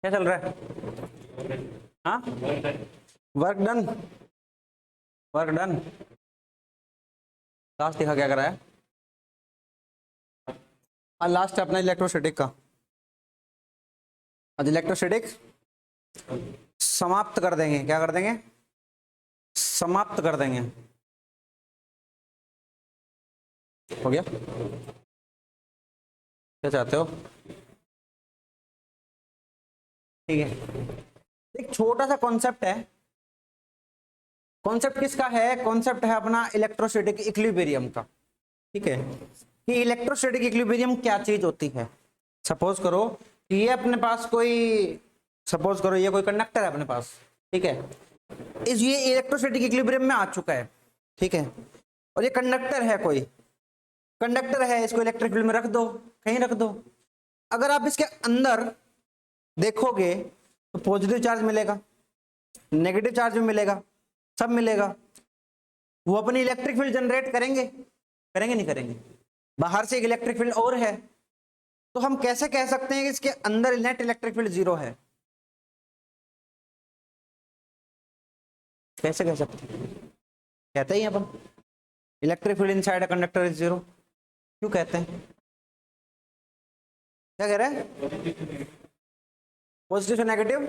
क्या चल रहा है? हाँ, work done, work done. Last देखा क्या करा है? लास्ट है अपना इलेक्ट्रोस्टैटिक का। आज इलेक्ट्रोस्टैटिक समाप्त कर देंगे। क्या कर देंगे? समाप्त कर देंगे। हो गया? क्या चाहते हो? ठीक है, एक छोटा सा कॉन्सेप्ट है। कॉन्सेप्ट किसका है? कॉन्सेप्ट है अपना इलेक्ट्रोस्टैटिक इक्विलिब्रियम का। ठीक है, कि इलेक्ट्रोस्टैटिक इक्विलिब्रियम क्या चीज होती है। सपोज करो कि ये अपने पास कोई, सपोज करो ये कोई कंडक्टर है अपने पास। ठीक है, ये इलेक्ट्रोस्टैटिक इक्विलिब्रियम में आ चुका है। ठीक है, और ये कंडक्टर है, कोई कंडक्टर है, इसको इलेक्ट्रिक फील्ड में रख दो, कहीं रख दो। अगर आप इसके अंदर देखोगे तो पॉजिटिव चार्ज मिलेगा, नेगेटिव चार्ज भी मिलेगा, सब मिलेगा। वो अपनी इलेक्ट्रिक फील्ड जनरेट करेंगे, करेंगे नहीं करेंगे? बाहर से एक इलेक्ट्रिक फील्ड और है, तो हम कैसे कह सकते हैं कि इसके अंदर नेट इलेक्ट्रिक फील्ड जीरो है? कैसे कह सकते हैं? कहते ही अपन electric field inside a conductor is zero. क्यों कहते हैं? क्या कह रहे हैं? पॉजिटिव से नेगेटिव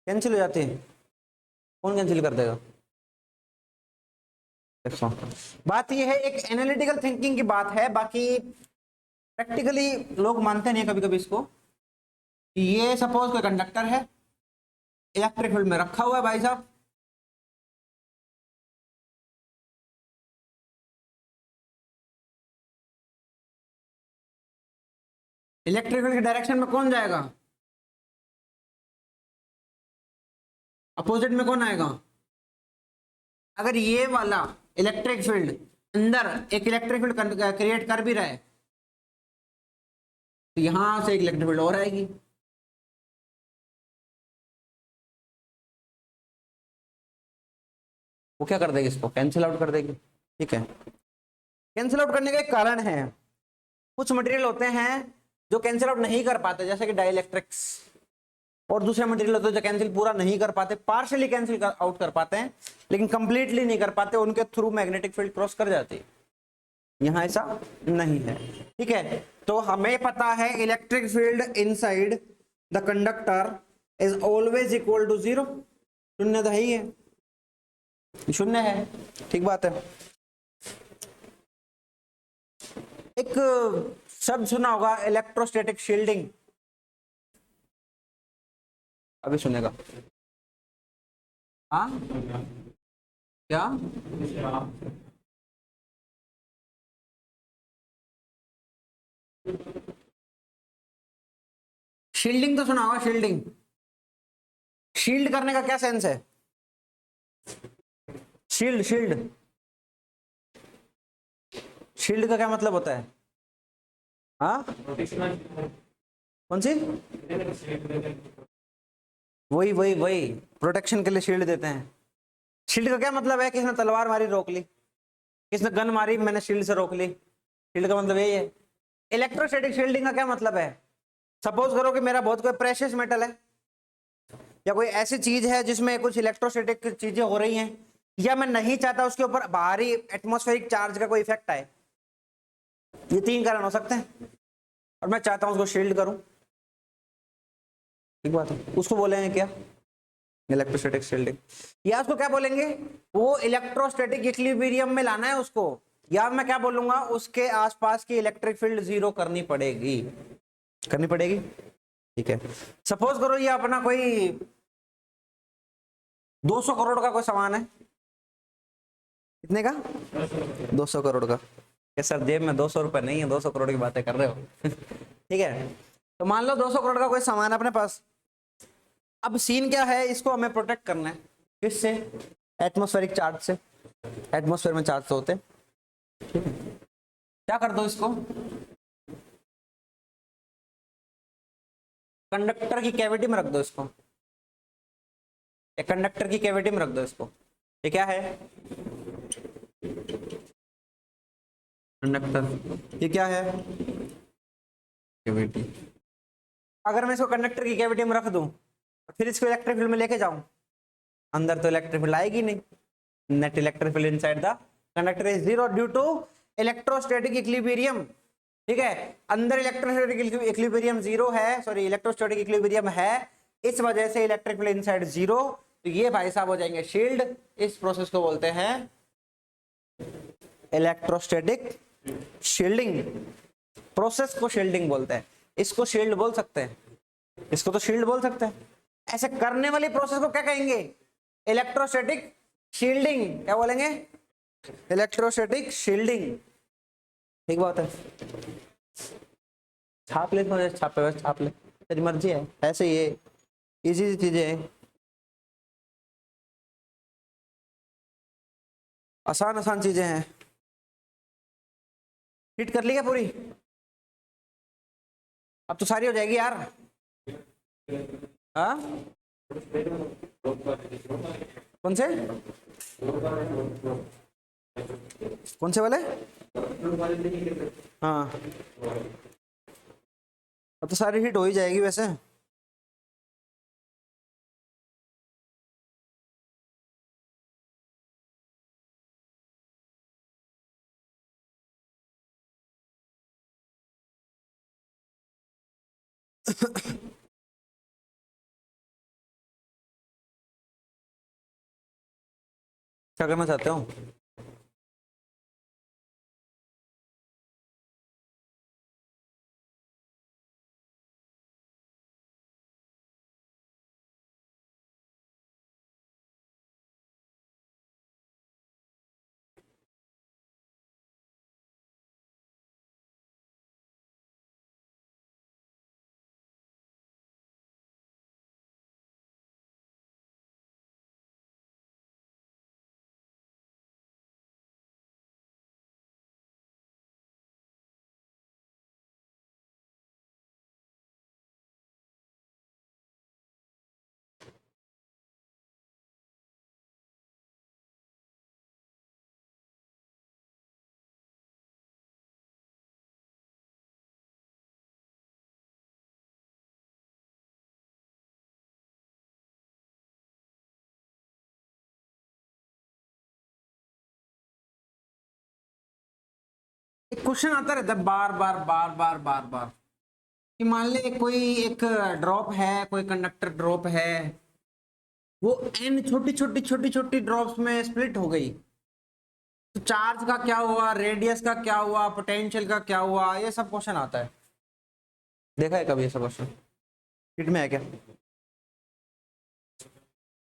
कैंसिल हो जाती है। कौन कैंसिल कर देगा? देखो, बात ये है, एक एनालिटिकल थिंकिंग की बात है। बाकी प्रैक्टिकली लोग मानते नहीं कभी कभी इसको। ये सपोज कोई कंडक्टर है, इलेक्ट्रिक फील्ड में रखा हुआ है भाई साहब। इलेक्ट्रिक फील्ड की डायरेक्शन में कौन जाएगा? अपोजिट में कौन आएगा? अगर ये वाला इलेक्ट्रिक फील्ड अंदर एक इलेक्ट्रिक फील्ड क्रिएट कर भी रहा है, तो यहां से एक इलेक्ट्रिक फील्ड और आएगी। वो क्या कर देगी? इसको कैंसिल आउट कर देगी। ठीक है, कैंसिल आउट करने का एक कारण है। कुछ मटेरियल होते हैं जो कैंसिल आउट नहीं कर पाते, जैसे कि डाइलेक्ट्रिक्स, और दूसरे मटेरियल होते हैं जो कैंसिल पूरा नहीं कर पाते, पार्शियली कैंसिल आउट कर पाते हैं, लेकिन कंप्लीटली नहीं कर पाते। उनके थ्रू मैग्नेटिक फील्ड क्रॉस कर जाती है। यहां ऐसा नहीं है। ठीक है, तो हमें पता है electric field inside the conductor is always equal to zero. शून्य तो है ही है, शून्य है। ठीक बात है। एक शब्द सुना होगा, इलेक्ट्रोस्टैटिक शील्डिंग। अभी सुनेगा? हाँ, क्या? शील्डिंग तो सुना होगा, शील्डिंग। शील्ड करने का क्या सेंस है? शील्ड, शील्ड, शील्ड का क्या मतलब होता है? हाँ, कौन सी? वही वही वही, प्रोटेक्शन के लिए शील्ड देते हैं। शील्ड का क्या मतलब है? किसने तलवार मारी, रोक ली। किसने गन मारी, मैंने शील्ड से रोक ली। शील्ड का मतलब यही है। इलेक्ट्रोस्टैटिक शील्डिंग का क्या मतलब है? सपोज करो कि मेरा बहुत कोई प्रेशियस मेटल है, या कोई ऐसी चीज है जिसमें कुछ इलेक्ट्रोस्टैटिक चीजें हो रही हैं, या मैं नहीं चाहता उसके ऊपर बाहरी एटमॉस्फेरिक चार्ज का कोई इफेक्ट आए। ये तीन कारण हो सकते हैं, और मैं चाहता हूं उसको शील्ड करूं। ठीक बात है, उसको बोलेंगे क्या? Electrostatic shielding. या उसको क्या बोलेंगे? वो इलेक्ट्रोस्टैटिक इक्विलिब्रियम में लाना है उसको। या मैं क्या बोलूंगा, उसके आसपास की इलेक्ट्रिक फील्ड जीरो करनी पड़ेगी, करनी पड़ेगी। ठीक है, सपोज करो ये अपना कोई 200 करोड़ का कोई सामान है। कितने का? 200 करोड़ का। सर जेब में 200 रुपए नहीं है, 200 करोड़ की बातें कर रहे हो? ठीक है, तो मान लो 200 करोड़ का कोई सामान है अपने पास। अब सीन क्या है, इसको हमें प्रोटेक्ट करना है। किससे? एटमॉस्फेरिक चार्ज से। एटमॉस्फेयर में चार्ज होते हैं। क्या कर दो इसको, कंडक्टर की कैविटी में रख दो इसको। एक कंडक्टर की कैविटी में रख दो इसको। ये क्या है? कंडक्टर। ये क्या है? कैविटी। अगर मैं इसको कंडक्टर की कैविटी में रख दूं फिर इसको इलेक्ट्रिक फील्ड में लेके जाऊं, अंदर तो इलेक्ट्रिक फील्ड आएगी नहीं। Net electric field inside the conductor is zero due to electrostatic equilibrium. ठीक है, अंदर इलेक्ट्रोस्टैटिक इक्विलिब्रियम जीरो है, सॉरी इलेक्ट्रोस्टैटिक इक्विलिब्रियम है, इस वजह से इलेक्ट्रिक फील्ड इनसाइड जीरो। तो ये भाई साहब हो जाएंगे शील्ड। इस प्रोसेस को बोलते हैं इलेक्ट्रोस्टैटिक शील्डिंग। प्रोसेस को शील्डिंग बोलते हैं। इसको शील्ड बोल सकते हैं, इसको तो शील्ड बोल सकते हैं। ऐसे करने वाली प्रोसेस को क्या कहेंगे? Electrostatic shielding. क्या बोलेंगे? Electrostatic shielding. ठीक बात है। छाप ले, तो छापे बस छाप ले, तेरी मर्जी है। ऐसे ही है, इजी चीजें हैं, आसान आसान चीजें हैं। हिट कर ली क्या पूरी? अब तो सारी हो जाएगी यार। हाँ, कौन से कौन से वाले? हाँ, अब तो सारी हिट हो ही जाएगी वैसे। क्या करना चाहते हो? एक क्वेश्चन आता रहता है बार बार बार बार बार बार कि मान ले कोई एक ड्रॉप है, कोई कंडक्टर ड्रॉप है, वो एन छोटी छोटी छोटी छोटी ड्रॉप्स में स्प्लिट हो गई, तो चार्ज का क्या हुआ, रेडियस का क्या हुआ, पोटेंशियल का क्या हुआ, ये सब क्वेश्चन आता है। देखा है कभी ऐसा क्वेश्चन? किट में है क्या?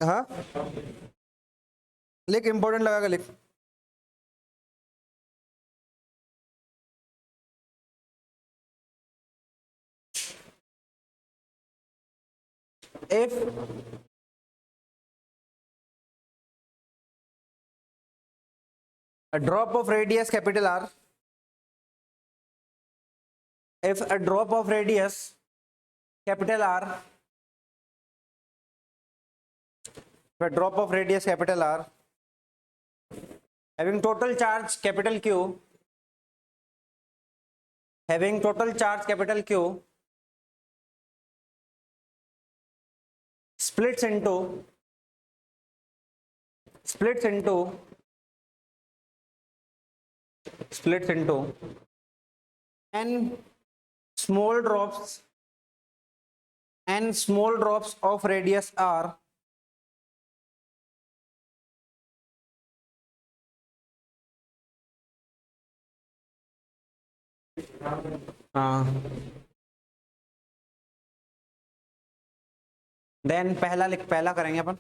हाँ, लिख, इंपॉर्टेंट लगा लिख। if a drop of radius capital R, if a drop of radius capital R, if a drop of radius capital R having total charge capital Q, having total charge capital Q splits into n small drops of radius R then पहला लिख, पहला करेंगे अपन।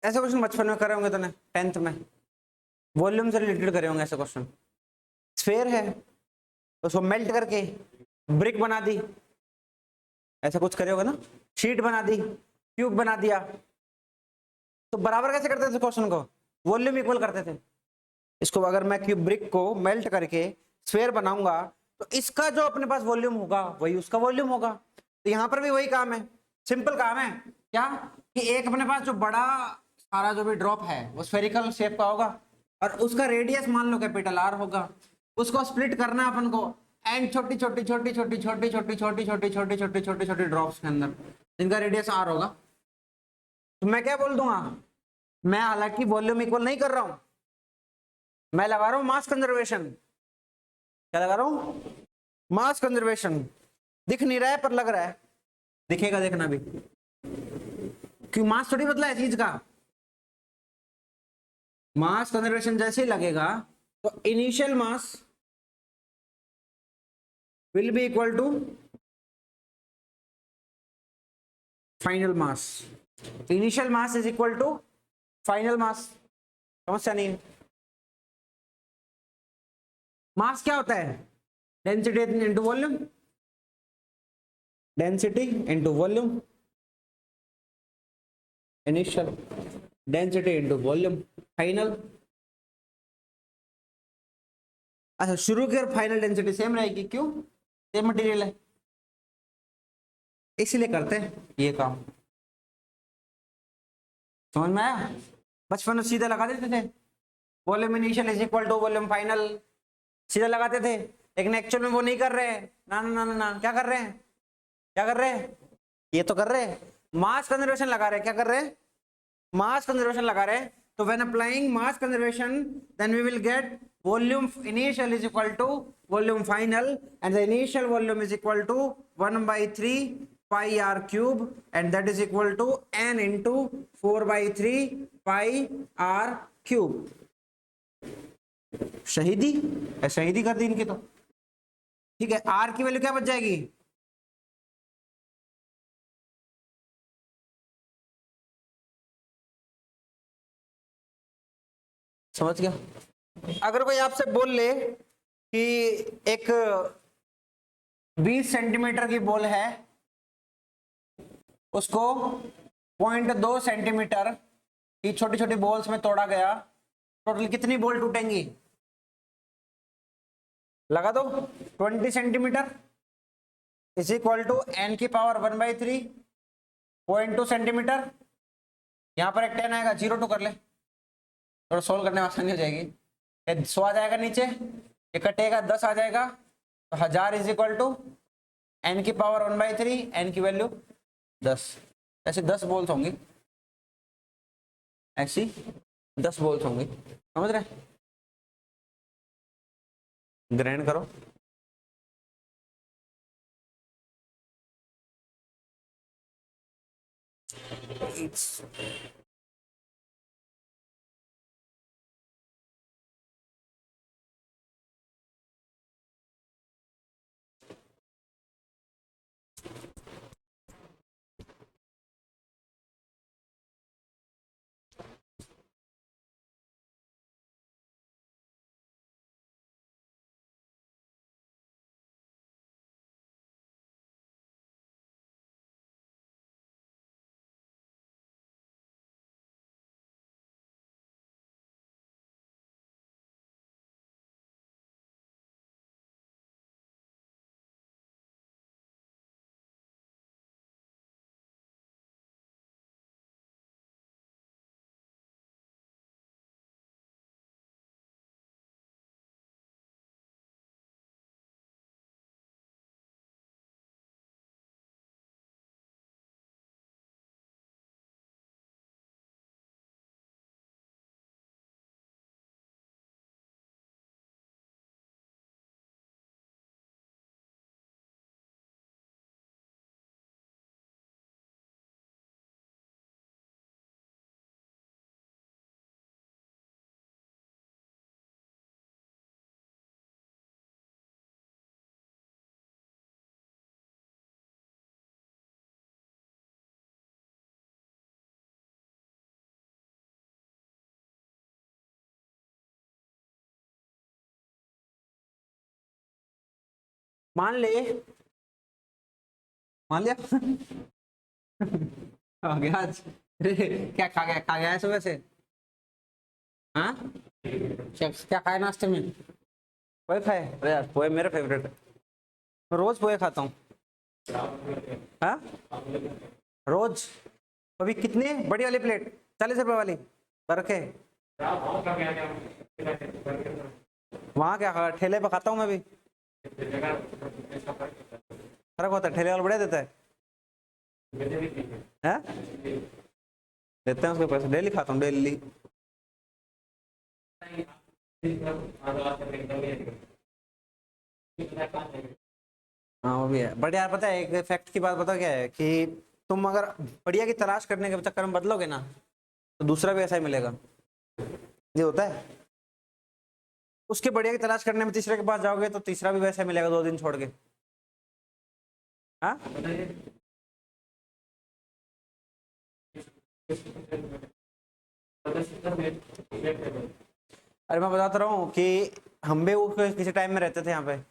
ऐसे question बचपन में करे होंगे तूने, 10th में वॉल्यूम से रिलेटेड करे होंगे ऐसे क्वेश्चन। स्फीयर है, उसको मेल्ट करके ब्रिक बना दी, ऐसा कुछ करे होगा ना, शीट बना दी, क्यूब बना दिया, तो बराबर कैसे करते थे क्वेश्चन को? वॉल्यूम इक्वल करते थे। इसको अगर मैं क्यूब ब्रिक को मेल्ट करके स्फीयर बनाऊंगा तो इसका जो अपने पास वॉल्यूम होगा वही उसका वॉल्यूम होगा। तो यहां पर भी वही काम है, सिंपल काम है। क्या कि एक अपने पास जो बड़ा सारा जो भी ड्रॉप है वो स्फेरिकल शेप का होगा और उसका रेडियस मान लो कैपिटल आर होगा। उसको स्प्लिट करना है अपन को एंड छोटी छोटी छोटी छोटी छोटी छोटी छोटी छोटी छोटी छोटी छोटी छोटी ड्रॉप्स के अंदर जिनका रेडियस आर होगा। तो मैं क्या बोल दूंगा, मैं हालांकि वॉल्यूम इक्वल नहीं कर रहा हूं, मैं लगा रहा हूं मास कंजर्वेशन। क्या लगा रहा हूं? Mass conservation. दिख नहीं रहा है पर लग रहा है, दिखेगा देखना भी, क्यों मास थोड़ी बदला है चीज का। मास कंजर्वेशन जैसे ही लगेगा तो initial mass will be equal to final mass. Initial mass is equal to final mass. समस्या नहीं है। मास क्या होता है? Density into volume, density into volume, initial density into volume final. अच्छा, शुरू की और फाइनल डेंसिटी सेम रहेगी, क्यों? सेम मटेरियल है, इसीलिए करते हैं ये काम। समझ में आया? बचपन में सीधा लगा देते थे, volume initial is equal to volume final, सीधा लगाते थे। लेकिन एक्चुअल में वो नहीं कर रहे हैं। ना ना ना ना, क्या कर रहे हैं? क्या कर रहे हैं? ये तो कर रहे हैं, मास कंजर्वेशन लगा रहे हैं। क्या कर रहे हैं? मास कंजर्वेशन लगा रहे हैं। तो when applying mass conservation then we will get volume initial is equal to volume final and the initial volume is equal to 1/3 pi r cube and that is equal to n into 4/3 pi r cube। शहीदी है, शहीदी कर दी इनकी तो। ठीक है, r की value क्या बच जाएगी? समझ गया? अगर कोई आपसे बोल ले कि एक 20 सेंटीमीटर की बॉल है, उसको 0.2 सेंटीमीटर की छोटी छोटी बॉल्स में तोड़ा गया, टोटल कितनी बॉल टूटेंगी? लगा दो। 20 centimetre is equal to n की पावर 1/3 0.2 सेंटीमीटर। यहां पर एक 10 आएगा, 0 कर ले, थोड़ा सोल्व करने में आसानी हो जाएगी। 100 आ जाएगा नीचे, ये कटेगा 10 आ जाएगा, तो 1000 इज इक्वल टू एन की पावर 1/3, एन की वैल्यू 10। ऐसे 10 बॉल्स होंगी, ऐसी 10 बॉल्स होंगी। समझ रहे? ग्रहण करो। मान ले, मान लिया आ गया आज। अरे क्या खा गया है सुबह से? हाँ, क्या खाया नाश्ते में? पोहे खाए? अरे यार, पोहे मेरा फेवरेट है, मैं रोज पोहे खाता हूँ। हाँ, रोज। अभी कितने बड़ी वाली प्लेट? 40 रुपए वाली रखे। वहां क्या खा, ठेले पे खाता हूँ मैं भी। फर्क होता है, ठेले वाला बढ़िया देता है। हैं? देते हैं उसके पैसे, डेली खाता हूँ डेली। हाँ वो भी है बढ़िया। यार पता है एक फैक्ट की बात, पता क्या है कि तुम अगर बढ़िया की तलाश करने के चक्कर में बदलोगे ना तो दूसरा भी ऐसा ही मिलेगा। ये होता है, उसके बढ़िया की तलाश करने में तीसरे के पास जाओगे तो तीसरा भी वैसा मिलेगा 2 दिन छोड़ के। हाँ अरे मैं बताता रहा हूँ कि हम भी किसी टाइम में रहते थे यहाँ पे।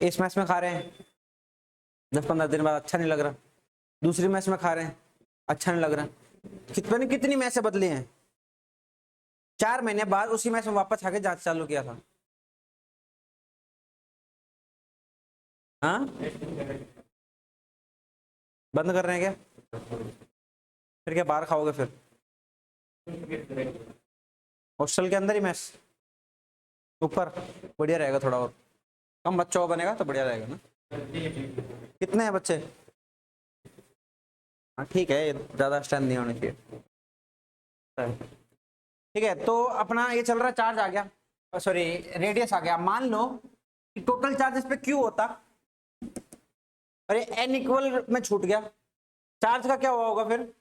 इस मैस में खा रहे हैं, 10-15 दिन बाद अच्छा नहीं लग रहा, दूसरी मैस में खा रहे हैं, अच्छा नहीं लग रहा। कितनी कितनी मैसें बदली हैं। 4 महीने बाद उसी मैस में वापस आके जांच चालू किया था। हाँ बंद कर रहे हैं क्या? फिर क्या बाहर खाओगे फिर? हॉस्टल के अंदर ही मैस ऊपर बढ़िया रहेगा, थोड़ा और कम बच्चों का बनेगा तो बढ़िया रहेगा ना। कितने हैं बच्चे? हाँ ठीक है, ज्यादा स्ट्रेंथ नहीं होनी चाहिए। ठीक है तो अपना ये चल रहा, चार्ज आ गया, सॉरी रेडियस आ गया। मान लो कि टोटल चार्ज इस पे क्यू होता, अरे एन इक्वल में छूट गया, चार्ज का क्या हुआ होगा फिर?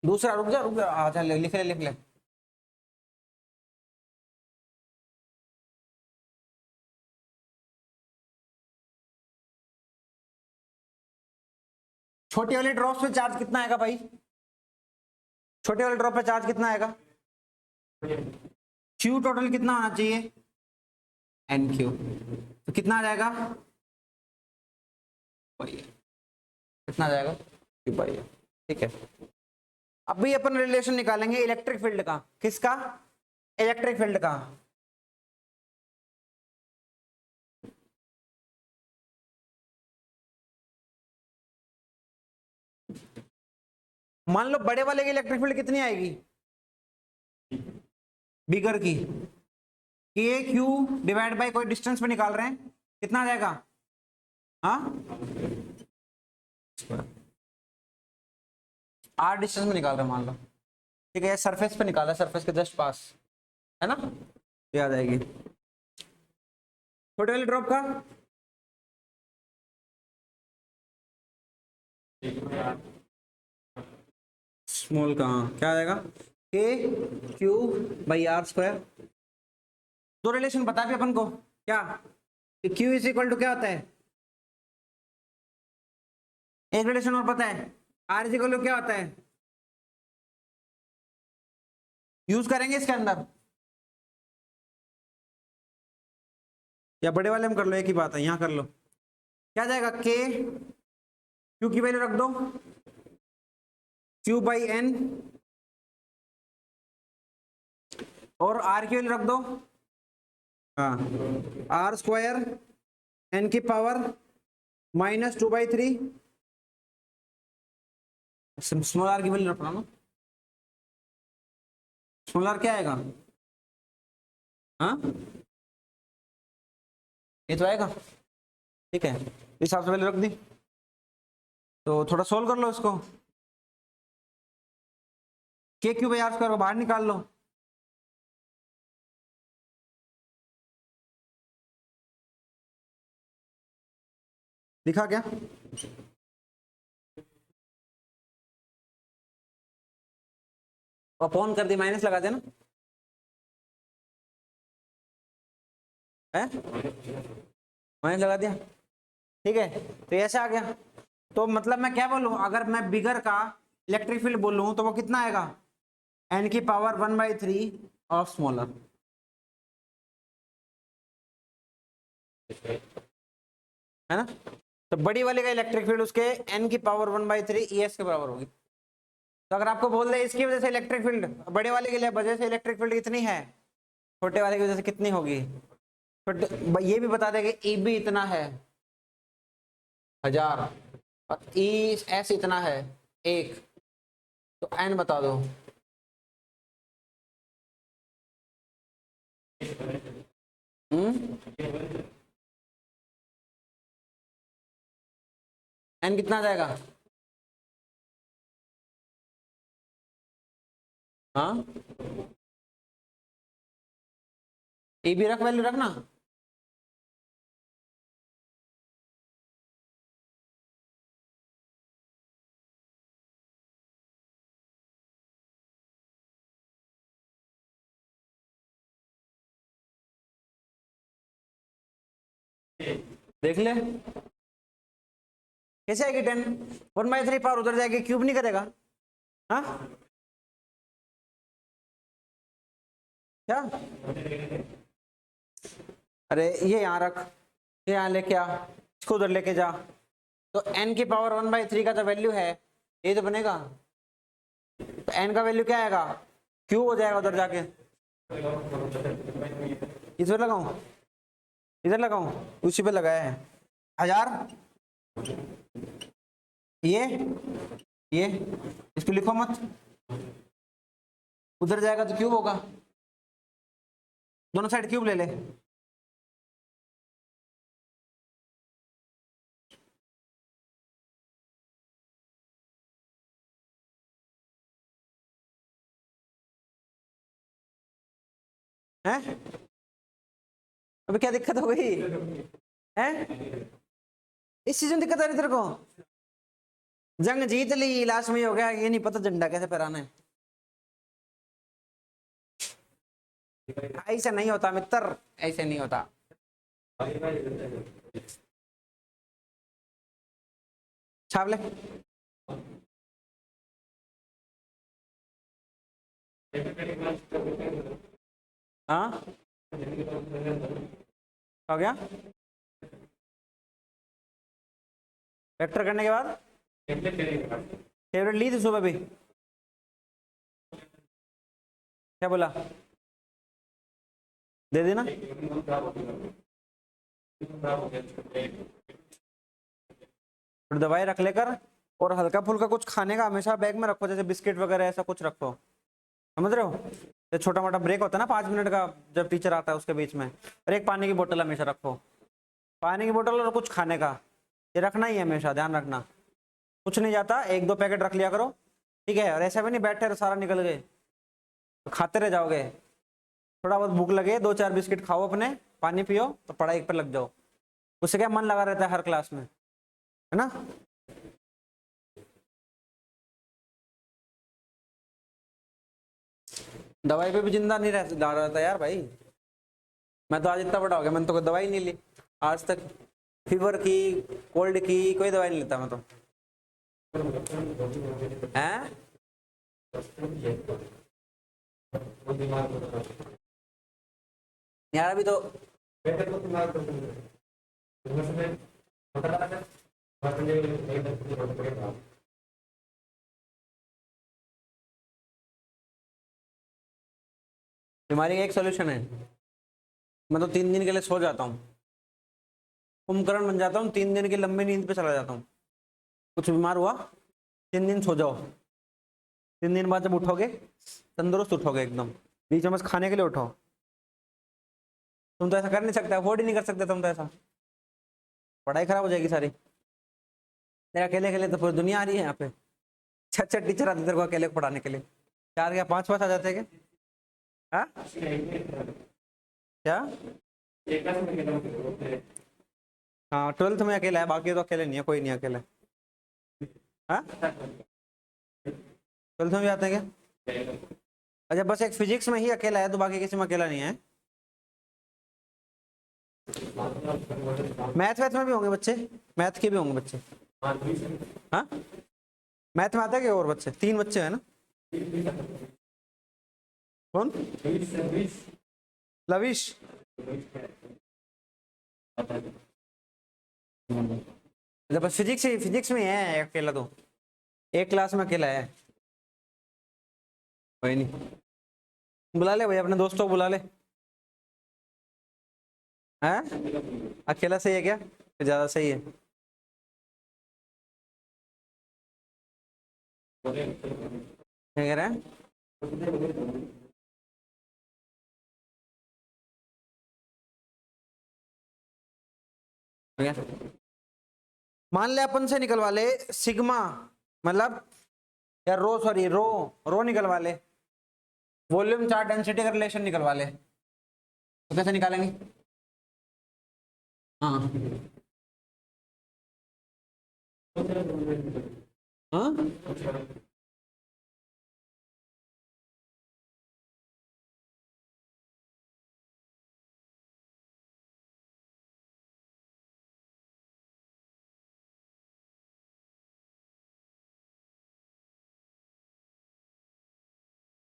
दूसरा, रुक जा रुक जा, अच्छा लिख ले लिख ले। छोटी वाली ड्रॉप पे चार्ज कितना आएगा भाई? छोटे वाले ड्रॉप पे चार्ज कितना आएगा? क्यू टोटल कितना होना चाहिए? एन क्यू, तो कितना आ जाएगा? कितना आ जाएगा? क्यू पाई। ठीक है, अभी अपन रिलेशन निकालेंगे इलेक्ट्रिक फील्ड का। किसका? इलेक्ट्रिक फील्ड का। मान लो बड़े वाले की इलेक्ट्रिक फील्ड कितनी आएगी? बिगर की के क्यू डिवाइड बाय कोई डिस्टेंस पे निकाल रहे हैं, कितना आ जाएगा? हाँ आर डिस्टेंस में निकाल रहे हैं मान लो। ठीक है, सरफेस पे निकाला, सरफेस के जस्ट पास है ना, ये आ जाएगी। छोटे वाले ड्रॉप का स्मॉल का क्या आ जाएगा? के क्यू बाई आर स्क्वायर। दो रिलेशन बता भी अपन को, क्या क्यू इज इक्वल टू क्या होता है? एक रिलेशन और पता है, आर इज इक्वल टू क्या होता है? यूज करेंगे इसके अंदर, या बड़े वाले में कर लो, एक ही बात है, यहां कर लो। क्या जाएगा? के क्यू की वैल्यू रख दो, क्यू बाई एन, और आर की वैल्यू रख दो, हाँ आर स्क्वायर एन की पावर -2/3। स्मॉल आर की वैल्यू रखना ना, स्मॉल आर क्या आएगा? हाँ ये तो आएगा। ठीक है, इस हिसाब से वैल्यू रख दी, तो थोड़ा सोल्व कर लो इसको। के क्यू बाई आर स्क्वायर को बाहर निकाल लो, दिखा क्या? अपॉन कर दी, माइनस लगा देना है, माइनस लगा दिया। ठीक है, तो ऐसे आ गया। तो मतलब मैं क्या बोलूं, अगर मैं बिगर का इलेक्ट्रिक फील्ड बोलूं तो वो कितना आएगा? एन की पावर 1/3 ऑफ स्मॉलर, है ना। तो बड़ी वाले का इलेक्ट्रिक फील्ड उसके एन की पावर 1/3 ES के बराबर होगी। तो अगर आपको बोल दे इसकी वजह से इलेक्ट्रिक फील्ड, बड़े वाले के लिए वजह से इलेक्ट्रिक फील्ड कितनी है, छोटे वाले की वजह से कितनी होगी, बट ये भी बता दें कि EB इतना है, 1000 और ई एस इतना है 1, तो एन बता दो। एन कितना आ जाएगा? हाँ ई भी रख, वैल्यू रखना। देख ले कैसे आएगी 10, 1/3 पावर उधर जाएगी, क्यूब नहीं करेगा। हाँ क्या? अरे ये यहाँ रख, ये यहाँ लेके आ, इसको उधर लेके जा, तो n की पावर 1/3 का जो वैल्यू है ये तो बनेगा, तो n का वैल्यू क्या आएगा? क्यूब हो जाएगा उधर जाके। इस पर लगाऊं, इधर लगाऊं, उसी पे लगाया है 1000। ये इसको लिखो मत, उधर जाएगा तो क्यूब होगा, दोनों साइड क्यूब ले ले। हैं अभी क्या दिक्कत हो गई है? इस चीज में दिक्कत आ रही तेरे को? जंग जीत ली, लास्ट में हो गया, ये नहीं पता झंडा कैसे फहराना है। ऐसे नहीं होता मित्र, ऐसे नहीं होता। छाप ले। हाँ हो गया। वेक्टर करने के बाद फेवरेट ली थी सुबह भी, क्या बोला? दे देना। दवाई रख लेकर, और हल्का फुल्का कुछ खाने का हमेशा बैग में रखो, जैसे बिस्किट वगैरह ऐसा कुछ रखो, समझ रहे हो? ये छोटा मोटा ब्रेक होता है ना 5 मिनट का, जब टीचर आता है उसके बीच में, और एक पानी की बोतल हमेशा रखो, पानी की बोतल और कुछ खाने का, ये रखना ही है हमेशा, ध्यान रखना। कुछ नहीं जाता, 1-2 पैकेट रख लिया करो, ठीक है? और ऐसा भी नहीं बैठे सारा निकल गए तो खाते रह जाओगे। थोड़ा बहुत भूख लगे 2-4 बिस्किट खाओ अपने, पानी पियो, तो पढ़ाई पर लग जाओ, उससे क्या मन लगा रहता है हर क्लास में, है ना? दवाई पे भी जिंदा नहीं रहता यार भाई। मैं तो आज इतना बड़ा हो गया, मैंने तो कोई दवाई नहीं ली आज तक, फीवर की, कोल्ड की कोई दवाई नहीं लेता मैं तो। हैं यार अभी तो बीमारी का एक सोल्यूशन है, मैं तो 3 दिन के लिए सो जाता हूँ, कुंभकर्ण बन जाता हूँ, 3 दिन की लंबी नींद पे चला जाता हूँ। कुछ बीमार हुआ 3 दिन सो जाओ, 3 दिन बाद जब उठोगे तंदुरुस्त उठोगे एकदम, बीच में बस खाने के लिए उठो। तुम तो ऐसा कर नहीं सकते, अफोर्ड ही नहीं कर सकते तुम तो ऐसा, पढ़ाई खराब हो जाएगी सारी। तेरा अकेले अकेले तो पूरी दुनिया आ रही है यहाँ पे, 6 टीचर आते तेरे को अकेले पढ़ाने के लिए, 4 या 5 आ जाते हैं क्या? हाँ क्या? हाँ 12th में अकेला है, बाकी तो अकेले नहीं है, कोई नहीं अकेला। हाँ 12th में भी आते हैं क्या? अच्छा बस एक फिजिक्स में ही अकेला है, तो बाकी किसी में अकेला नहीं है। मैथ वैथ में भी होंगे बच्चे, मैथ के भी होंगे बच्चे। हाँ मैथ में आता है क्या और बच्चे? 3 बच्चे हैं ना? कौन? लविश। जब फिजिक्स में है अकेला, तो एक क्लास में अकेला है। कोई नहीं, बुला ले भाई अपने दोस्तों को बुला ले। हैं अकेला सही है क्या? ज्यादा सही है? क्या कह रहा है? ठीक है, मान ले अपन से निकलवा ले सिग्मा, मतलब या रो, सॉरी रो, रो निकलवा ले, वॉल्यूम चार्ज डेंसिटी का रिलेशन निकलवा ले, तो कैसे निकालेंगे? हाँ हाँ,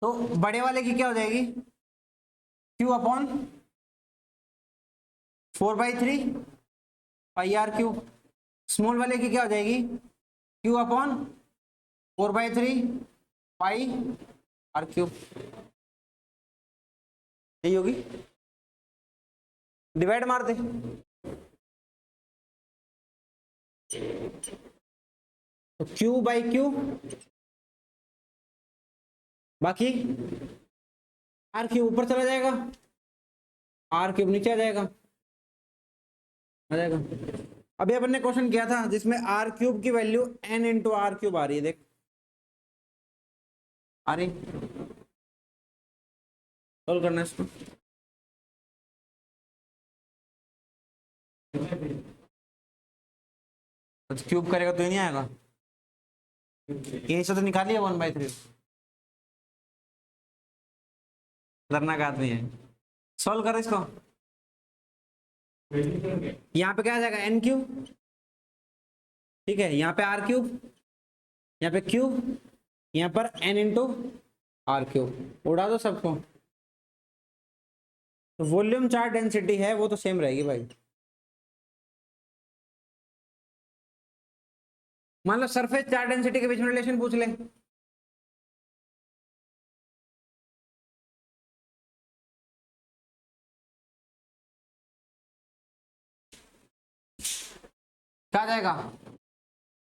तो बड़े वाले की क्या हो जाएगी? Q upon 4/3 pi r q. Small वाले की क्या हो जाएगी? Q upon 4/3 pi r q. यही होगी, डिवाइड मार दे। तो क्यू बाई क्यू, बाकी आर क्यूब ऊपर चला जाएगा, आर क्यूब नीचे आ जाएगा। अभी अपन ने क्वेश्चन किया था जिसमें आर क्यूब की value N into R cube आ रही है, देख आ रही, सोल्व करना है इसको। तो क्यूब करेगा तो ये नहीं आएगा, यही से तो निकालिए 1/3। खतरनाक आदमी है, सॉल्व करो इसको। यहाँ पे क्या आ जाएगा? एन क्यूब, ठीक है, यहाँ पे आर क्यूब, यहाँ पे क्यूब, यहाँ पर एन इंटू आर क्यूब, उड़ा दो सबको। तो वॉल्यूम चार्ज डेंसिटी है वो तो सेम रहेगी भाई। मान लो सरफेस चार्ज डेंसिटी के बीच में रिलेशन पूछ ले, क्या आ जाएगा?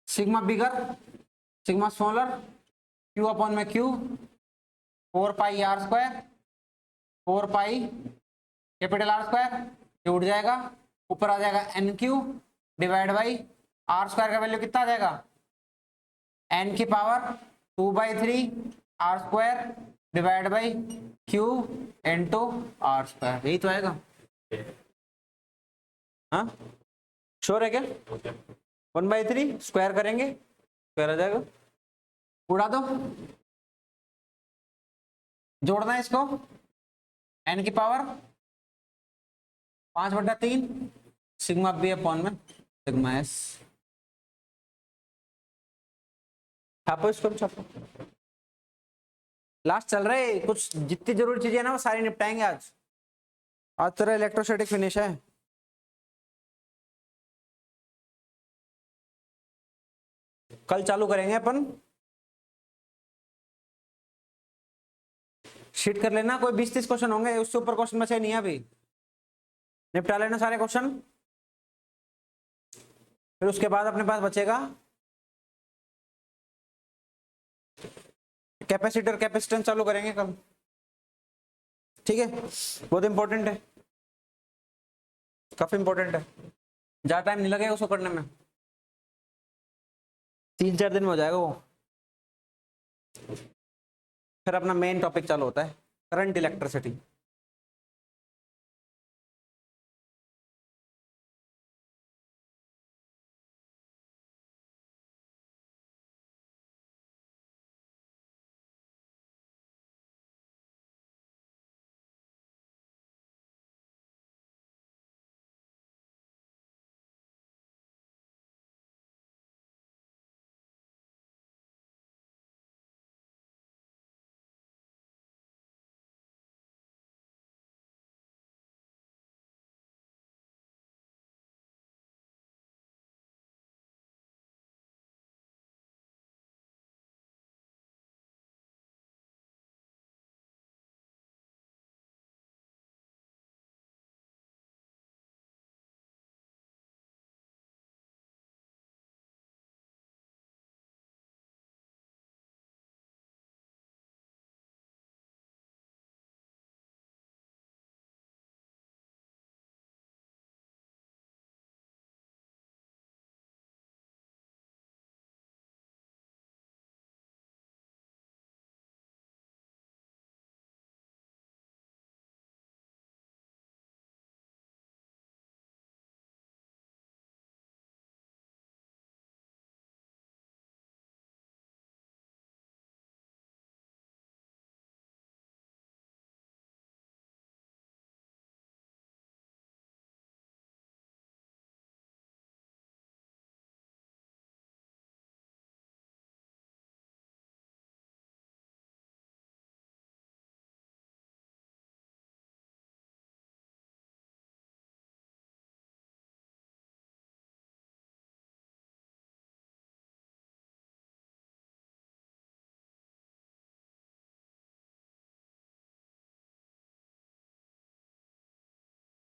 सिग्मा बिगर, सिग्मा स्मॉलर, क्यू अपॉन में क्यू, 4 पाई r², 4 पाई कैपिटल R², ये उठ जाएगा, ऊपर आ जाएगा N Q divide by r² का वैल्यू कितना आ जाएगा? n की power 2/3 r² divide by Q into r², यही तो आएगा। हाँ श्योर है क्या? 1/3 स्क्वायर करेंगे, स्क्वायर आ जाएगा, उड़ा दो, जोड़ना है इसको, n की पावर 5/3 सिग्मा बी अपॉन में सिग्मा एस। छापो इसको भी छापो, लास्ट चल रहे, कुछ जितनी जरूरी चीजें है ना वो सारी निपटाएंगे आज। आज तेरा इलेक्ट्रोस्टैटिक फिनिश है, कल चालू करेंगे अपन। शीट कर लेना, कोई 20-30 क्वेश्चन होंगे, उससे ऊपर क्वेश्चन बचे नहीं है अभी, निपटा लेना सारे क्वेश्चन। फिर उसके बाद अपने पास बचेगा कैपेसिटर कैपेसिटेंस, चालू करेंगे कल, ठीक है, बहुत इंपॉर्टेंट है, काफी इंपॉर्टेंट है, ज्यादा टाइम नहीं लगेगा उसको करने में, 3-4 दिन में हो जाएगा वो। फिर अपना मेन टॉपिक चालू होता है, करंट इलेक्ट्रिसिटी।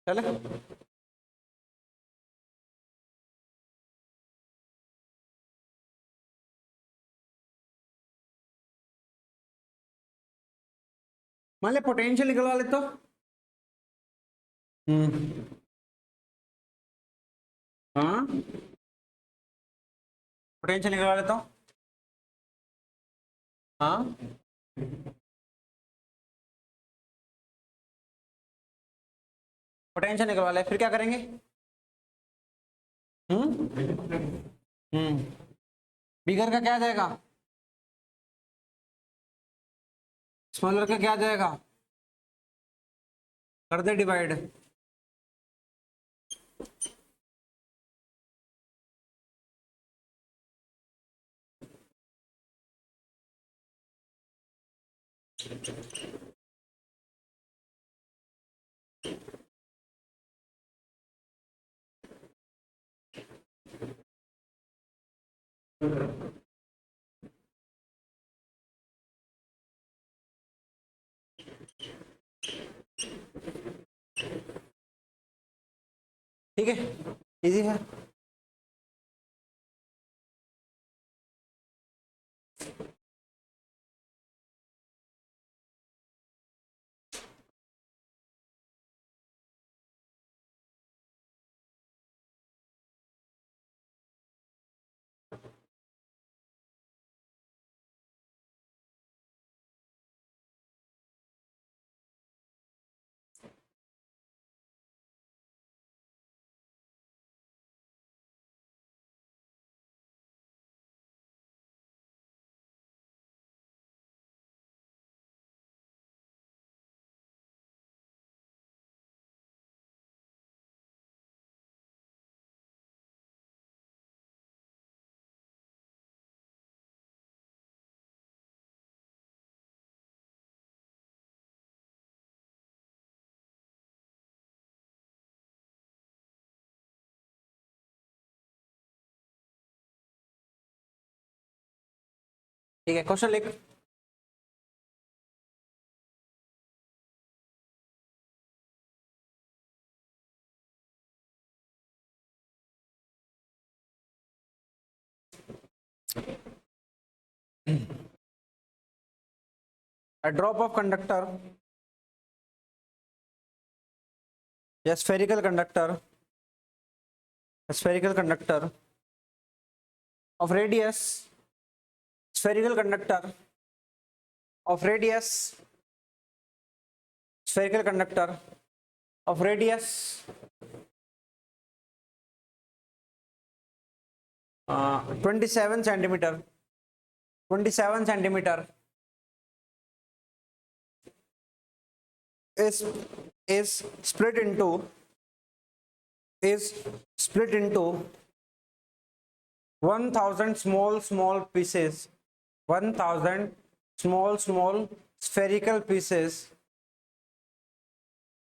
चले। मान ले पोटेंशियल निकलवा ले तो हाँ पोटेंशियल निकलवा लेता हूँ। हाँ पोटेंशियल निकलवा ले, फिर क्या करेंगे? हम्म बिगर का क्या आ जाएगा? स्मॉलर का क्या आ जाएगा? कर दे डिवाइड। ठीक है, इजी है। ठीक है, क्वेश्चन लिख। A drop of conductor, a spherical conductor, a spherical conductor of radius, spherical conductor of radius, spherical conductor of radius 27 centimeter, 27 centimeter is is split into is split into 1000 small pieces, 1000 small spherical pieces,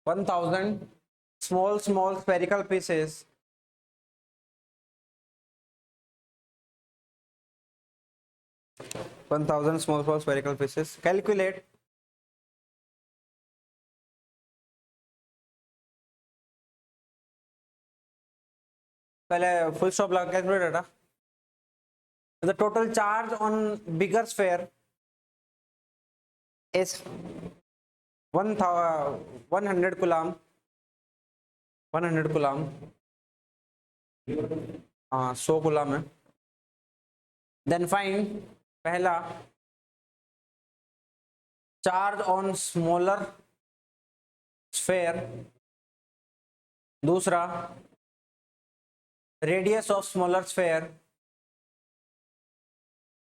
1000 small spherical pieces small spherical pieces. Calculate पहले full stop लगा calculate data. The total charge on bigger sphere is 100 coulomb, 100 coulomb, हाँ 100 coulomb है। Then find पहला charge on smaller sphere, दूसरा radius of smaller sphere,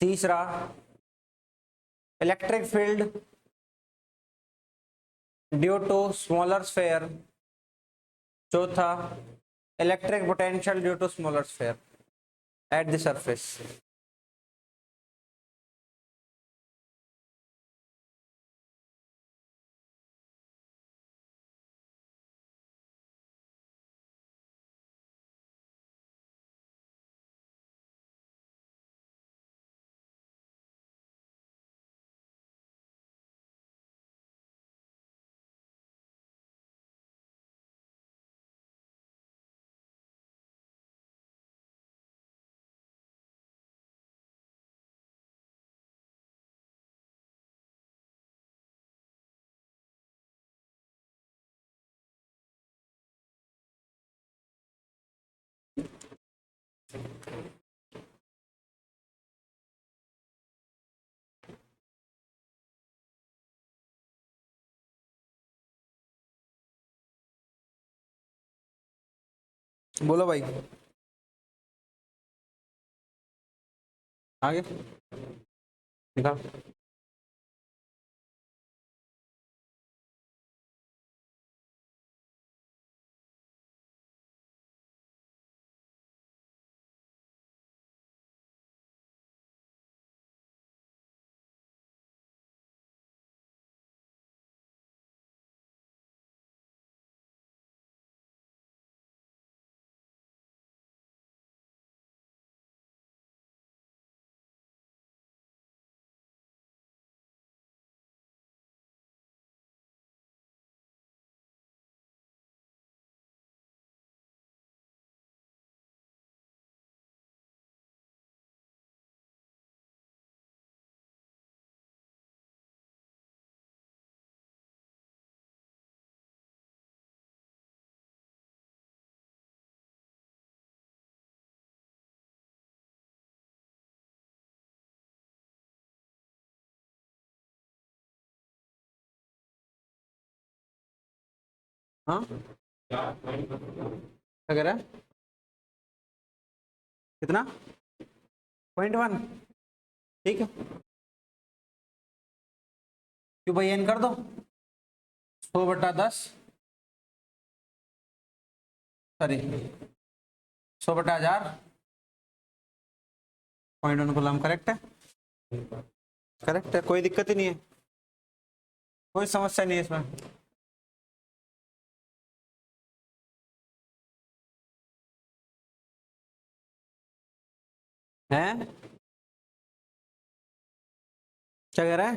तीसरा electric field due to smaller sphere, चौथा electric potential due to smaller sphere at the surface। बोलो भाई। आगे दिखाओ। हाँ क्या कह रहा है? कितना? 0.1। ठीक है, क्यों भाई एन कर दो। 100/10, सॉरी 100/1000। 0.1 गुलाम करेक्ट है। करेक्ट है, कोई दिक्कत ही नहीं है, कोई समस्या नहीं है इसमें। हैं? क्या कह रहा है?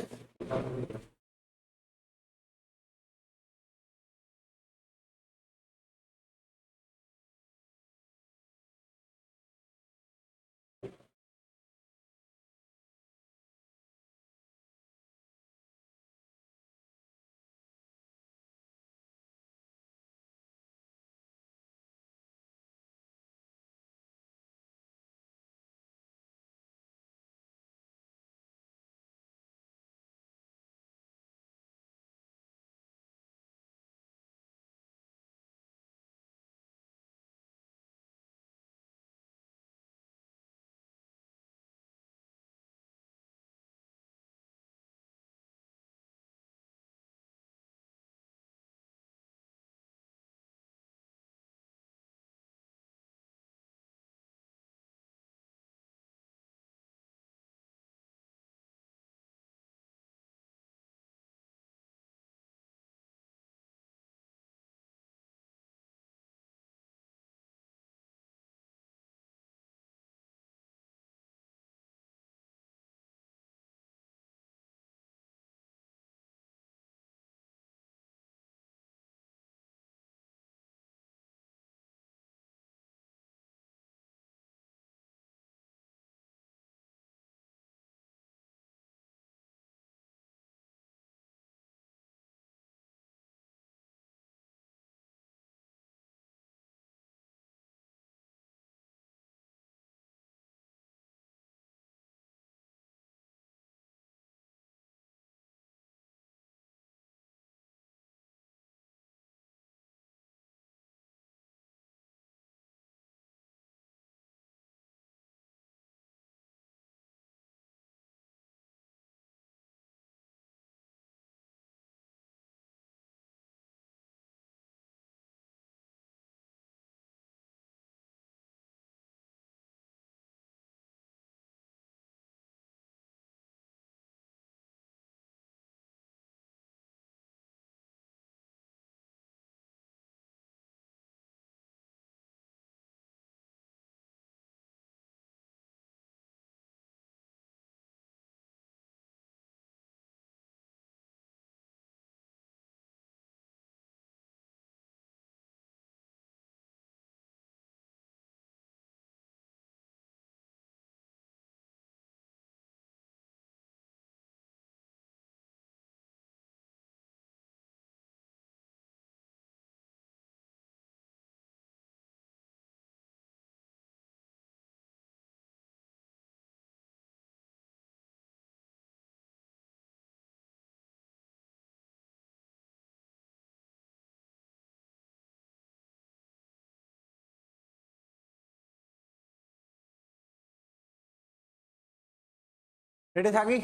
रेडियस आ गई?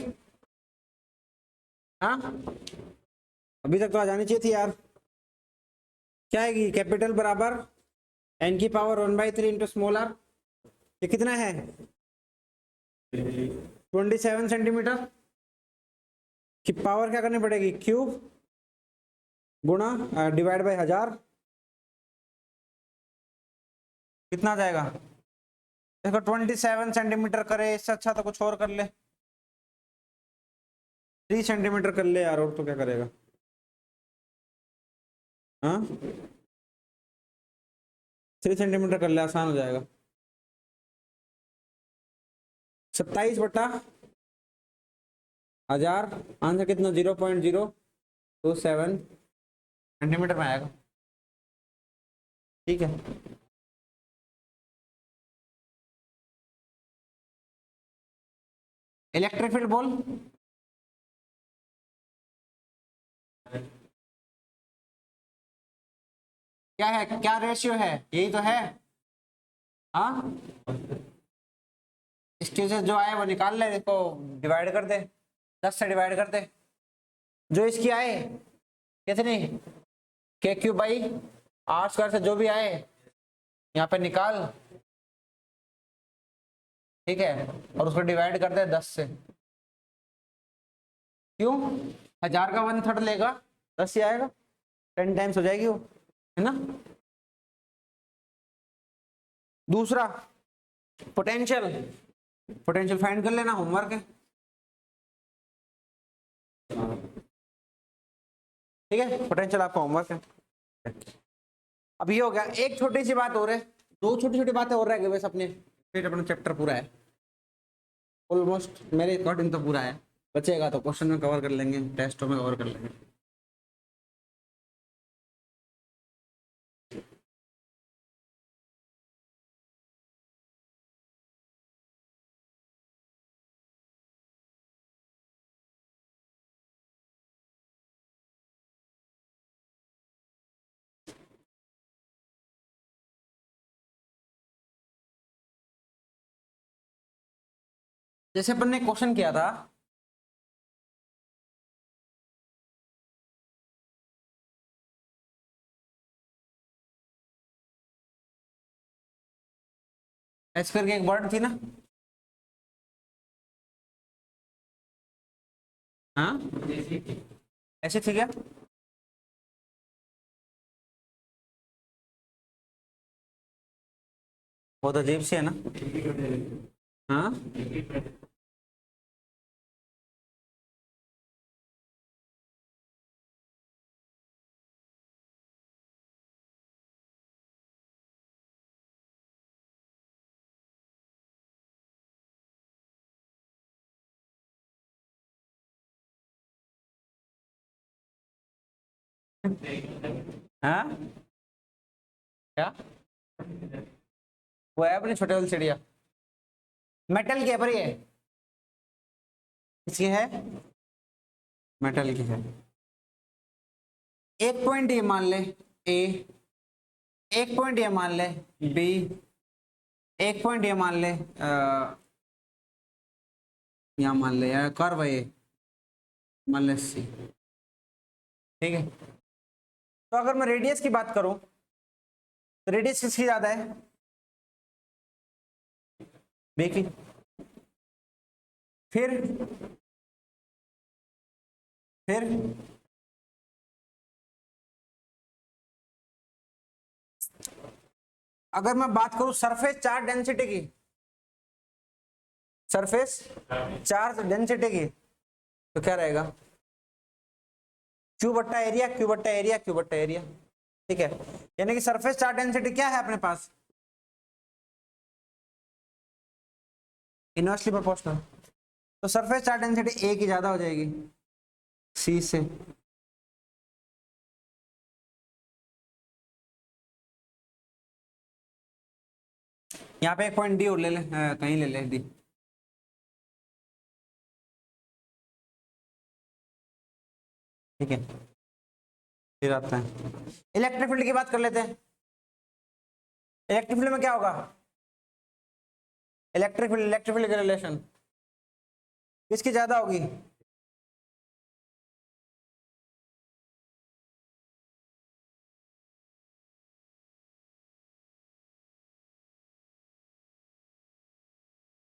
हाँ, अभी तक तो आ जानी चाहिए थी यार। क्या आएगी? कैपिटल बराबर n की पावर 1/3 इंटू स्मॉल आर। ये कितना है? 27 सेंटीमीटर की पावर क्या करनी पड़ेगी? क्यूब गुणा डिवाइड बाय 1000। कितना आ जाएगा? देखो 27 सेंटीमीटर करे, इससे अच्छा तो कुछ और कर ले। 3 सेंटीमीटर कर ले यार, और तो क्या करेगा? हाँ, 3 सेंटीमीटर कर ले, आसान हो जाएगा। 27/1000, आंसर कितना? 0.027 सेंटीमीटर में आएगा। ठीक है, इलेक्ट्रिक फील्ड बोल। क्या है? क्या रेशियो है? यही तो है। हाँ, इसके से जो आए वो निकाल ले, इसको डिवाइड कर दे, 10 से डिवाइड कर दे। जो इसकी आए कितनी? के क्यूब बाई आर स्क्वायर से जो भी आए यहाँ पे निकाल, ठीक है, और उसको डिवाइड कर दे 10 से। क्यों? 1000 का 1/3 लेगा, 10 ही आएगा, 10 टाइम्स हो जाएगी वो, है ना। दूसरा पोटेंशियल, पोटेंशियल फाइंड कर लेना, होमवर्क है। ठीक है, पोटेंशियल आपका होमवर्क है। अब ये हो गया। एक छोटी सी बात और है, दो छोटी छोटी बातें और रह गई बस अपने, फिर अपना चैप्टर पूरा है। ऑलमोस्ट मेरे अकॉर्डिंग तो पूरा है, बचेगा तो क्वेश्चन में कवर कर लेंगे, टेस्टों में कवर कर लेंगे। जैसे अपन ने क्वेश्चन किया था, एस करके एक वर्ड थी ना। हाँ, ऐसे थी क्या? बहुत अजीब से है ना। हाँ, हाँ, क्या वो है अपनी छोटे वाली चिड़िया? मेटल की है पर ये इसकी है, मेटल की है। एक पॉइंट ये मान ले ए, एक पॉइंट ये मान ले बी, एक पॉइंट ये मान ले यहाँ मान ले यार कर्व है ये, मान ले सी। ठीक है, तो अगर मैं रेडियस की बात करूं तो रेडियस किसकी ज्यादा है? बी की। फिर अगर मैं बात करूं सरफेस चार्ज डेंसिटी की, सरफेस चार्ज डेंसिटी की, तो क्या रहेगा? क्यू बट्टा एरिया, क्यू बट्टा एरिया, क्यू बट्टा एरिया। ठीक है, यानी कि सरफेस चार्ज डेंसिटी क्या है अपने पास? Inversely proportional. तो सरफेस चार्ज डेंसिटी ए की ज्यादा हो जाएगी सी से। यहाँ पे एक पॉइंट डी और ले ले, कहीं ले ले डी। ठीक है, फिर आता है इलेक्ट्रिक फील्ड की बात कर लेते हैं। इलेक्ट्रिक फील्ड में क्या होगा? इलेक्ट्रिक फील्ड का रिलेशन किसकी ज्यादा होगी?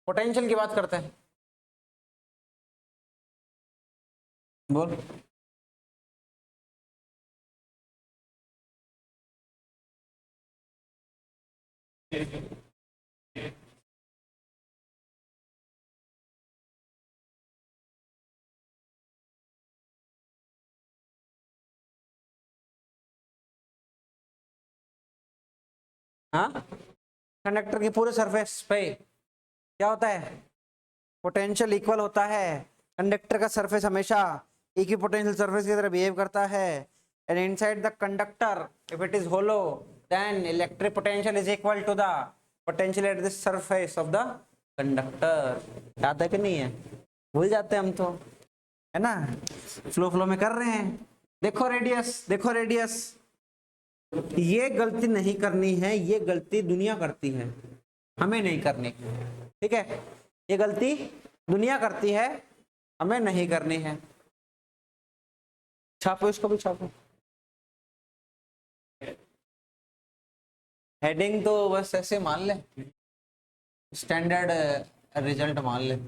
पोटेंशियल की बात करते हैं, बोल। हाँ, कंडक्टर के पूरे सरफेस पे क्या होता है? पोटेंशियल इक्वल होता है। कंडक्टर का सरफेस हमेशा इक्विपोटेंशियल सरफेस की तरह बिहेव करता है। And inside the conductor if it is hollow then electric potential is equal to the potential at the surface of the conductor. याद है कि नहीं है? भूल जाते हैं हम तो, है ना, फ्लो में कर रहे हैं। देखो रेडियस, देखो रेडियस, ये गलती नहीं करनी है, ये गलती दुनिया करती है, हमें नहीं करनी, ठीक है? ये गलती दुनिया करती है, हमें नहीं करनी है। छापो, इसको भी छापो। हेडिंग तो बस ऐसे मान ले, स्टैंडर्ड रिजल्ट मान ले।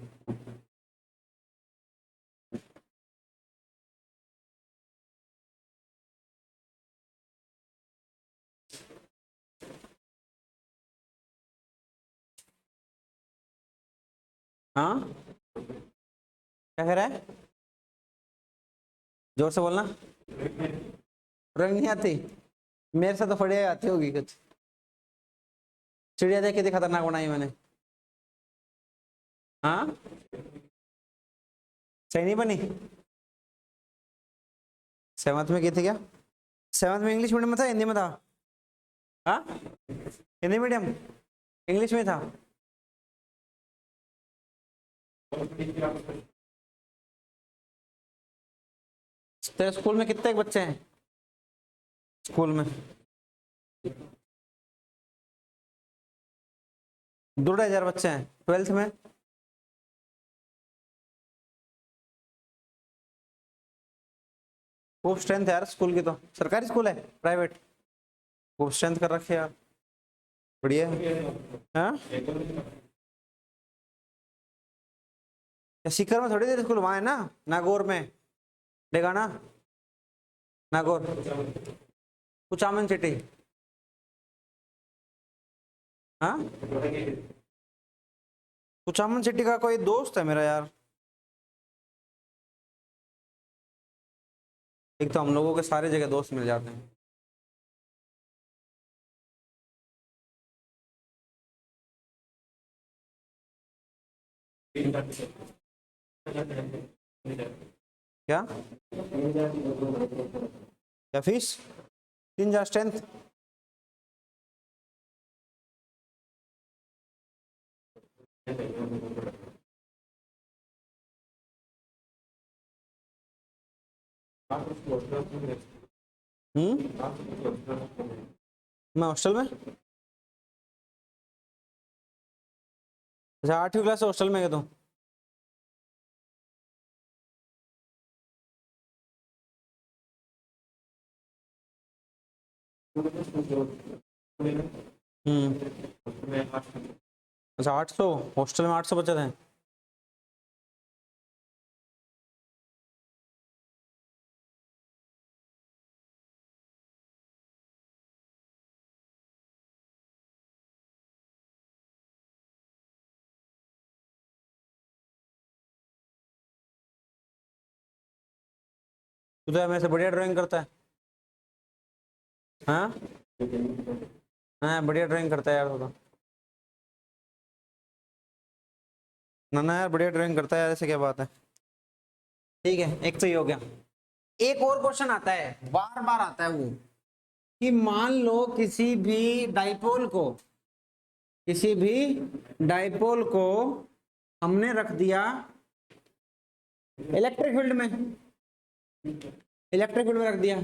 हाँ, क्या कह रहा है? जोर से बोलना। रंग नहीं आती? मेरे से तो बढ़िया आती होगी कुछ। चिड़िया देख के खतरनाक बनाई मैंने। हाँ, सही नहीं बनी? सेवंथ में की थी क्या? सेवंथ में इंग्लिश मीडियम में था, हिंदी में था? हाँ, हिंदी मीडियम, इंग्लिश में था। तेरे स्कूल में कितने बच्चे हैं? स्कूल में 2,500 बच्चे हैं। ट्वेल्थ में खूब स्ट्रेंथ है यार स्कूल की। तो सरकारी स्कूल है, प्राइवेट? खूब स्ट्रेंथ कर रखे यार, बढ़िया है। हाँ, सीकर में थोड़ी देर स्कूल, वहां है ना, नागौर में, डेगाना, नागौर, कुचामन सिटी। हाँ, कुचामन सिटी का कोई दोस्त है मेरा यार। एक तो हम लोगों के सारे जगह दोस्त मिल जाते हैं। क्या क्या फीस? 3,000 स्ट्रेंथ? मैं हॉस्टल में? अच्छा, 8वीं क्लास से हॉस्टल में गए तो? अच्छा, 800 हॉस्टल में, 800 बच्चे थे। तू तो मेरे से बढ़िया ड्राइंग करता है। हाँ, हाँ, बढ़िया ड्राइंग करता है यार तू तो। ना ना यार, बढ़िया ड्राइंग करता है यार, ऐसे क्या बात है? ठीक है, एक तो ये हो गया। एक और क्वेश्चन आता है, बार बार आता है वो, कि मान लो किसी भी डाइपोल को, किसी भी डाइपोल को हमने रख दिया इलेक्ट्रिक फील्ड में, इलेक्ट्रिक फील्ड में रख दिया,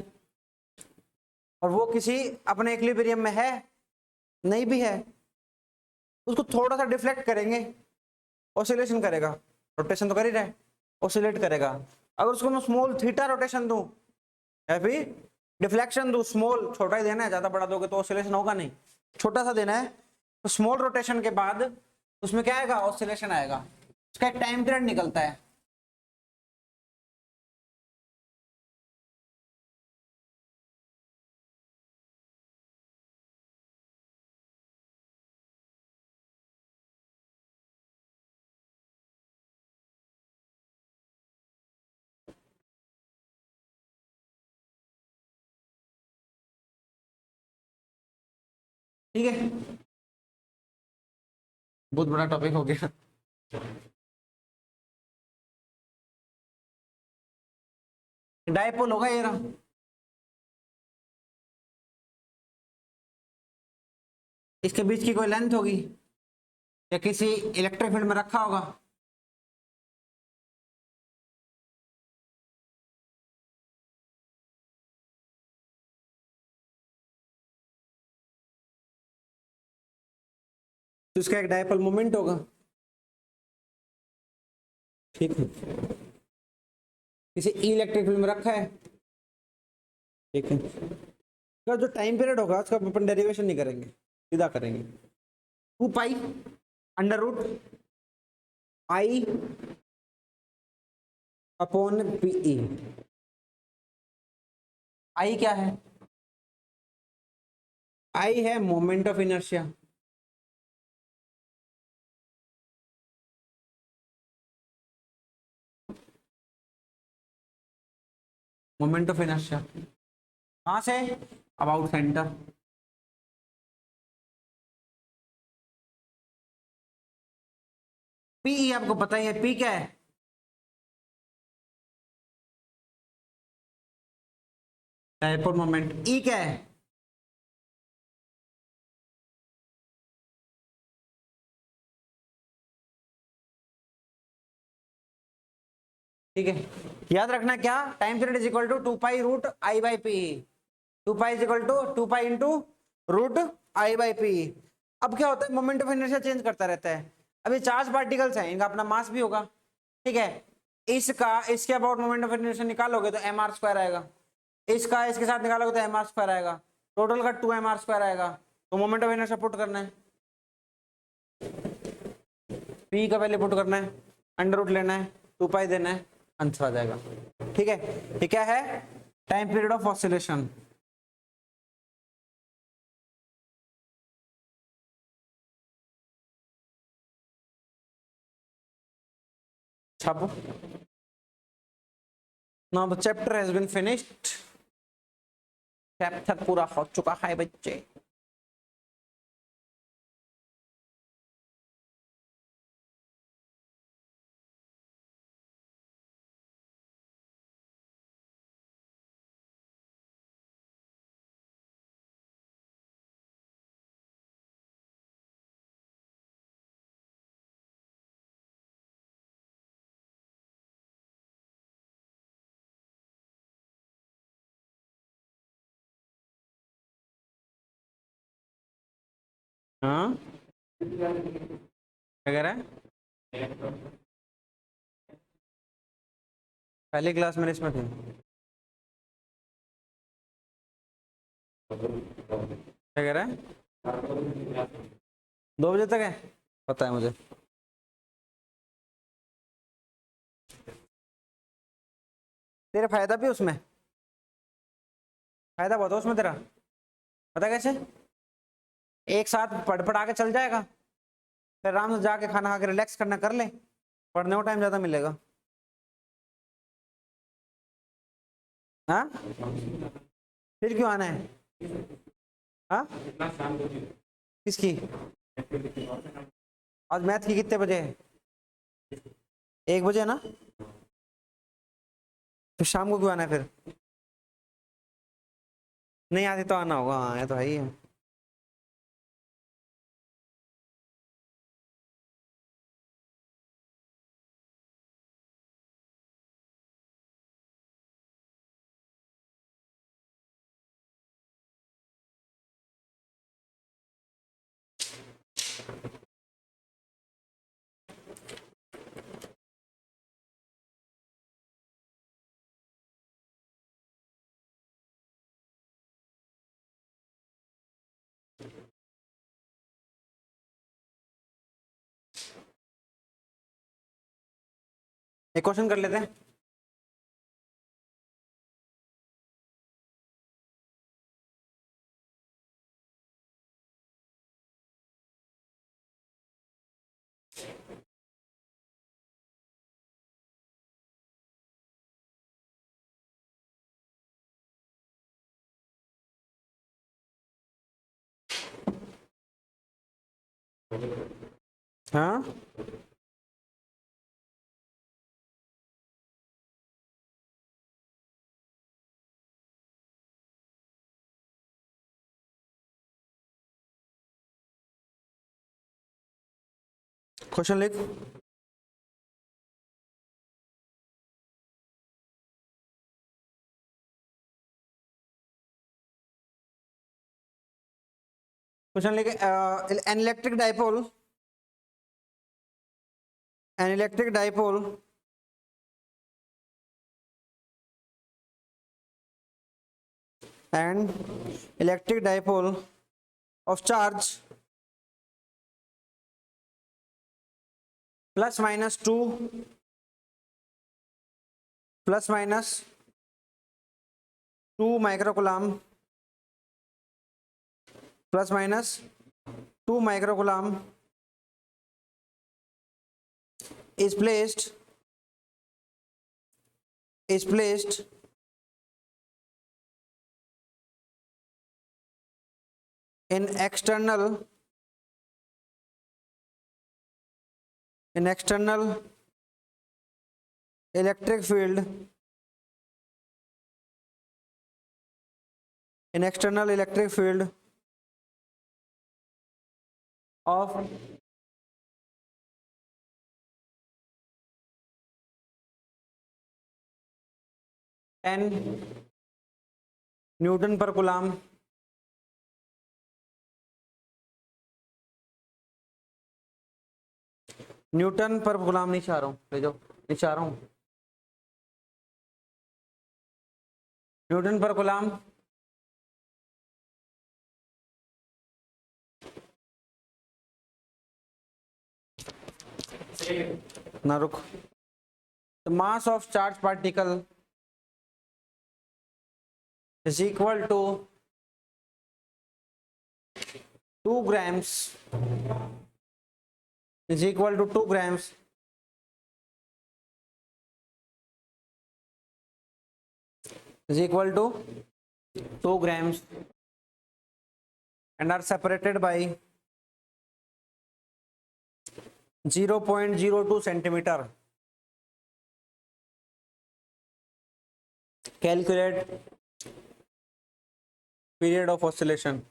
और वो किसी अपने इक्विलिब्रियम में है, नहीं भी है, उसको थोड़ा सा डिफ्लेक्ट करेंगे, ऑसिलेशन करेगा, रोटेशन तो कर ही रहा है, ऑसिलेट करेगा। अगर उसको मैं स्मॉल थीटा रोटेशन दूं या फिर डिफ्लेक्शन दूं, स्मॉल छोटा ही देना है, ज्यादा बड़ा दोगे तो ऑसिलेशन होगा नहीं, छोटा सा देना है, तो स्मॉल रोटेशन के बाद उसमें क्या आएगा, ऑसिलेशन आएगा। उसका एक टाइम पीरियड निकलता है। ठीक है, बहुत बड़ा टॉपिक हो गया। डायपोल होगा ये रहा, इसके बीच की कोई लेंथ होगी या किसी इलेक्ट्रिक फील्ड में रखा होगा। तो इसका एक डायपोल मोमेंट होगा। ठीक है, किसी इलेक्ट्रिक फील्ड में रखा है। ठीक है, इसका जो टाइम पीरियड होगा उसका अपन डेरिवेशन नहीं करेंगे, सीधा करेंगे। 2 pi under root I upon P E. I क्या है, आई है moment of inertia. Moment of inertia कहां से, अबाउट सेंटर। पीई आपको पता ही है, पी क्या है, डायपोल मोमेंट। ई क्या है, ठीक है, याद रखना क्या, time period is equal to 2 pi root I by P. 2 pi is equal to 2 pi into root I by P. अब क्या होता है, मोमेंट ऑफ इनर्शिया चेंज करता रहता है। अभी चार्ज पार्टिकल्स हैं, इनका अपना मास भी होगा। ठीक है, इसका इसके अबाउट मोमेंट ऑफ इनर्शिया निकालोगे तो एम आर स्क्वायर आएगा, इसका इसके साथ निकालोगे तो एम आर स्क्वायर आएगा, टोटल का 2 mr² आएगा। तो मोमेंट ऑफ इनर्शिया पुट करना है, पी का पहले पुट करना है, अंडर रूट लेना है, 2 पाई देना है, आंसर आ जाएगा। ठीक है, ये क्या है, टाइम पीरियड ऑफ ऑसिलेशन। छापो। Now the chapter has been finished. Chapter पूरा हो चुका है बच्चे। हाँ, क्या कह रहा है, पहली क्लास में इसमें थे। क्या कह रहा है, 2 बजे तक है, पता है मुझे। तेरा फायदा भी उसमें, फायदा बहुत है उसमें तेरा, पता कैसे, एक साथ पढ़ पढ़ा के चल जाएगा, फिर आराम से जाके खाना खा के रिलैक्स करना कर ले, पढ़ने को टाइम ज्यादा मिलेगा। हाँ, फिर क्यों आना है, हाँ, किसकी, आज मैथ की कितने बजे है, 1 बजे है ना, फिर शाम को क्यों आना है फिर, नहीं आती तो आना होगा, हाँ ये तो है ही है। एक क्वेश्चन कर लेते हैं। हाँ, क्वेश्चन लिख। क्वेश्चन लिख, an electric dipole, an electric dipole and electric dipole of charge plus minus 2 plus minus 2 microcoulomb plus minus 2 microcoulomb is placed in external electric field, in external electric field of 10 Newton पर coulomb, Newton पर coulomb नीचे आ रहा हूँ, ले जाओ नीचे आ रहा हूँ, न्यूटन पर कूलम ना रुक, the mass of charged particle is equal to 2 grams, is equal to 2 grams is equal to 2 grams and are separated by 0.02 centimeter. Calculate period of oscillation.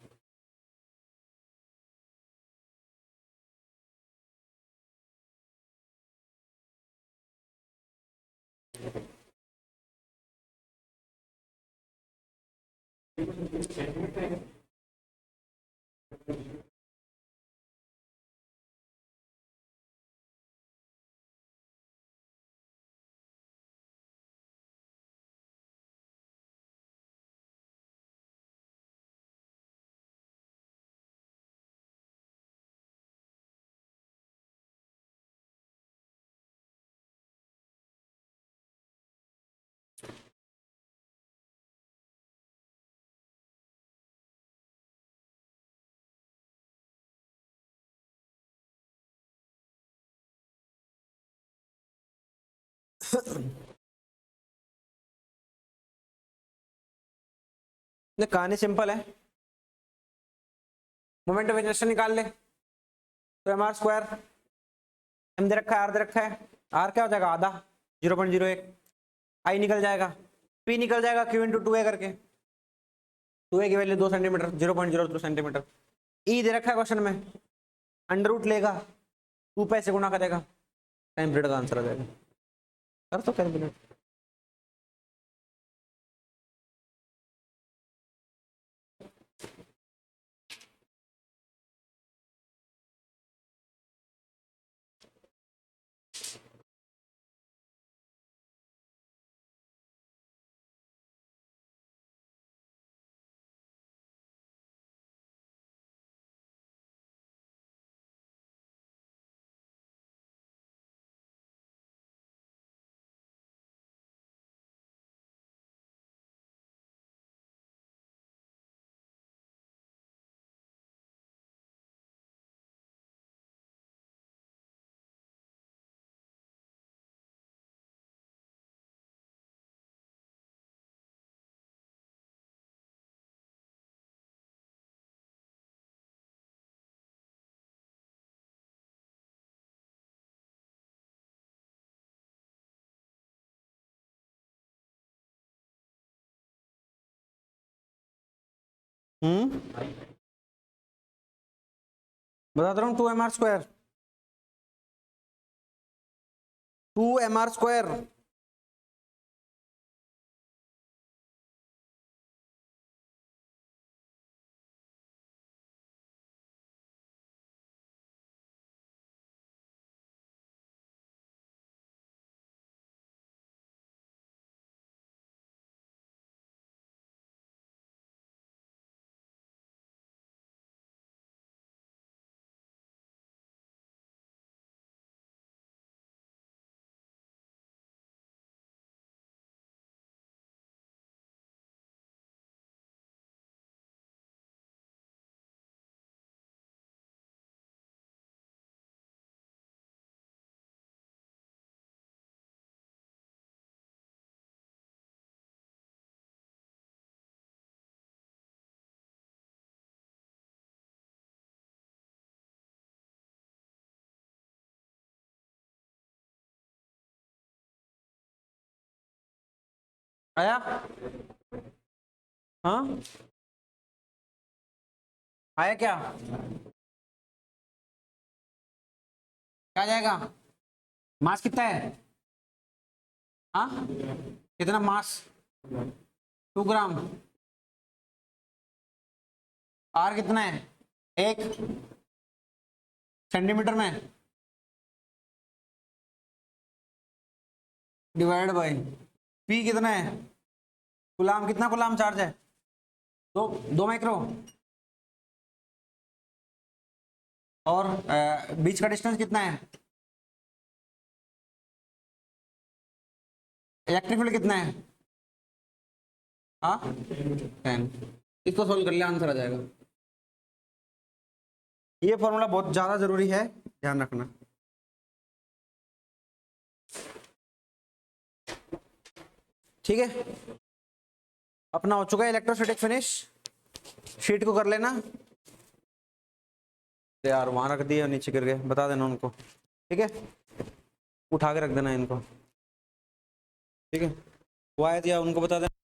कहानी सिंपल है, मोमेंट ऑफ इनर्शिया निकाल ले तो M R square, M दे रखा है, are they रखा है, are क्या हो जाएगा आधा 0.01, आई निकल जाएगा, पी निकल जाएगा क्यू इंटू 2 ए करके, 2 ए की वैल्यू 2 सेंटीमीटर 0.02 सेंटीमीटर, ई दे रखा है क्वेश्चन में, अंडर रूट लेगा 2 पे से गुणा करेगा, टाइम पीरियड का आंसर आ जाएगा। कर तो कैलकुलेट। बता रहा हूँ 2 mr², 2 mr²। आया? हाँ, आया क्या? क्या जाएगा? मास कितना है? हाँ, कितना मास? 2 ग्राम। आर कितना है? 1 सेंटीमीटर में डिवाइड बाय पी कितना है? गुलाम, कितना गुलाम चार्ज है? 2 माइक्रो। और बीच का डिस्टेंस कितना है? इलेक्ट्रिक फील्ड कितना है? हाँ, 10। इसको सोल्व कर लिया, आंसर आ जाएगा। ये फॉर्मूला बहुत ज्यादा जरूरी है, ध्यान रखना। ठीक है, अपना हो चुका है इलेक्ट्रोस्टैटिक फिनिश। शीट को कर लेना यार, वहां रख दिए नीचे गिर गए, बता देना उनको। ठीक है, उठा के रख देना इनको। ठीक है, वो आए दिया उनको बता देना।